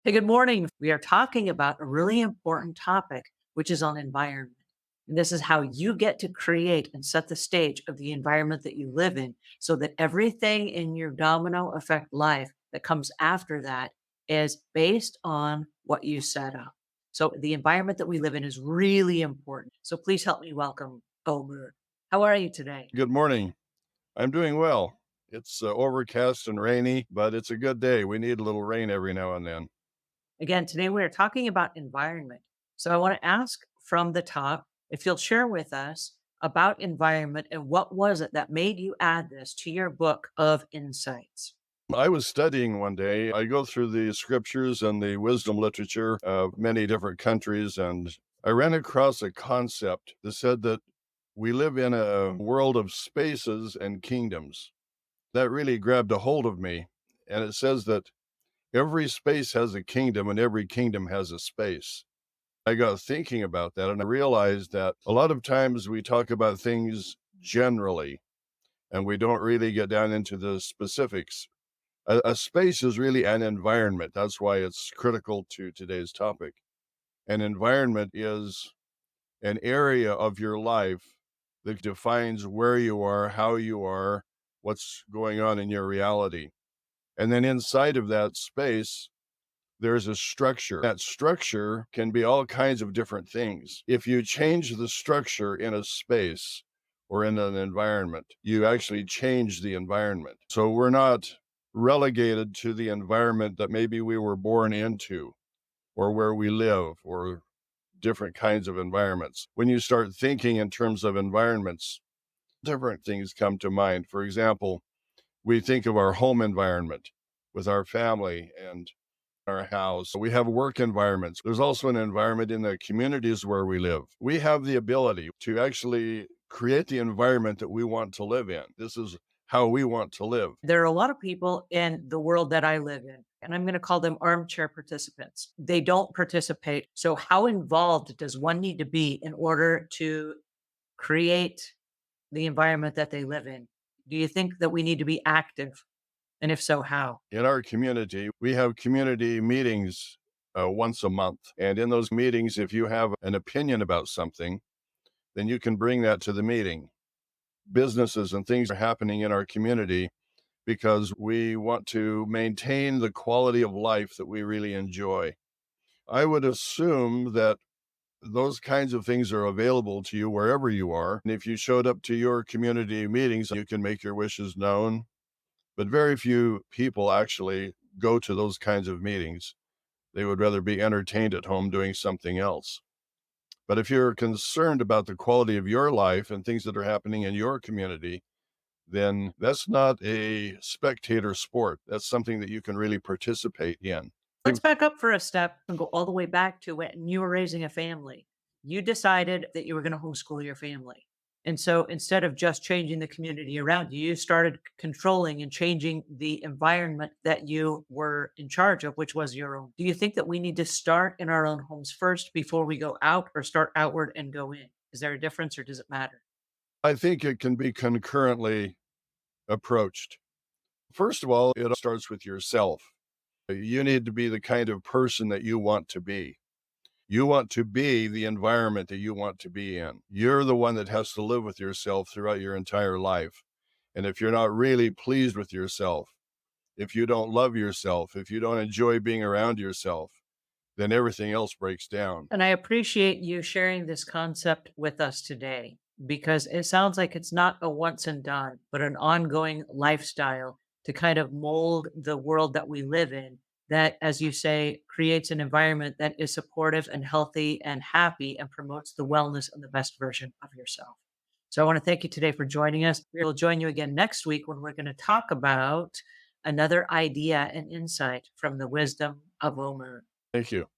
Hey, good morning. We are talking about a really important topic, which is on environment. And this is how you get to create and set the stage of the environment that you live in so that everything in your domino effect life that comes after that is based on what you set up. So the environment that we live in is really important. So please help me welcome Omuugn. How are you today? Good morning. I'm doing well. It's overcast and rainy, but it's a good day. We need a little rain every now and then. Again, today we are talking about environment. So I want to ask from the top if you'll share with us about environment and what was it that made you add this to your book of insights? I was studying one day. I go through the scriptures and the wisdom literature of many different countries, and I ran across a concept that said that we live in a world of spaces and kingdoms. That really grabbed a hold of me. And it says that every space has a kingdom and every kingdom has a space. I got thinking about that and I realized that a lot of times we talk about things generally and we don't really get down into the specifics. A space is really an environment. That's why it's critical to today's topic. An environment is an area of your life that defines where you are, how you are, what's going on in your reality. And then inside of that space, there's a structure. That structure can be all kinds of different things. If you change the structure in a space or in an environment, you actually change the environment. So we're not relegated to the environment that maybe we were born into or where we live or different kinds of environments. When you start thinking in terms of environments, different things come to mind. For example, we think of our home environment with our family and our house. We have work environments. There's also an environment in the communities where we live. We have the ability to actually create the environment that we want to live in. This is how we want to live. There are a lot of people in the world that I live in, and I'm going to call them armchair participants. They don't participate. So, how involved does one need to be in order to create the environment that they live in? Do you think that we need to be active? And if so, how? In our community, we have community meetings once a month. And in those meetings, if you have an opinion about something, then you can bring that to the meeting. Businesses and things are happening in our community because we want to maintain the quality of life that we really enjoy. I would assume that those kinds of things are available to you wherever you are. And if you showed up to your community meetings, you can make your wishes known. But very few people actually go to those kinds of meetings. They would rather be entertained at home doing something else. But if you're concerned about the quality of your life and things that are happening in your community, then that's not a spectator sport. That's something that you can really participate in. Let's back up for a step and go all the way back to when you were raising a family. You decided that you were going to homeschool your family. And so instead of just changing the community around you, you started controlling and changing the environment that you were in charge of, which was your own. Do you think that we need to start in our own homes first before we go out or start outward and go in? Is there a difference or does it matter? I think it can be concurrently approached. First of all, it starts with yourself. You need to be the kind of person that you want to be. You want to be the environment that you want to be in. You're the one that has to live with yourself throughout your entire life. And if you're not really pleased with yourself, if you don't love yourself, if you don't enjoy being around yourself, then everything else breaks down. And I appreciate you sharing this concept with us today because it sounds like it's not a once and done, but an ongoing lifestyle to kind of mold the world that we live in. That, as you say, creates an environment that is supportive and healthy and happy and promotes the wellness and the best version of yourself. So I want to thank you today for joining us. We'll join you again next week when we're going to talk about another idea and insight from the wisdom of Omer. Thank you.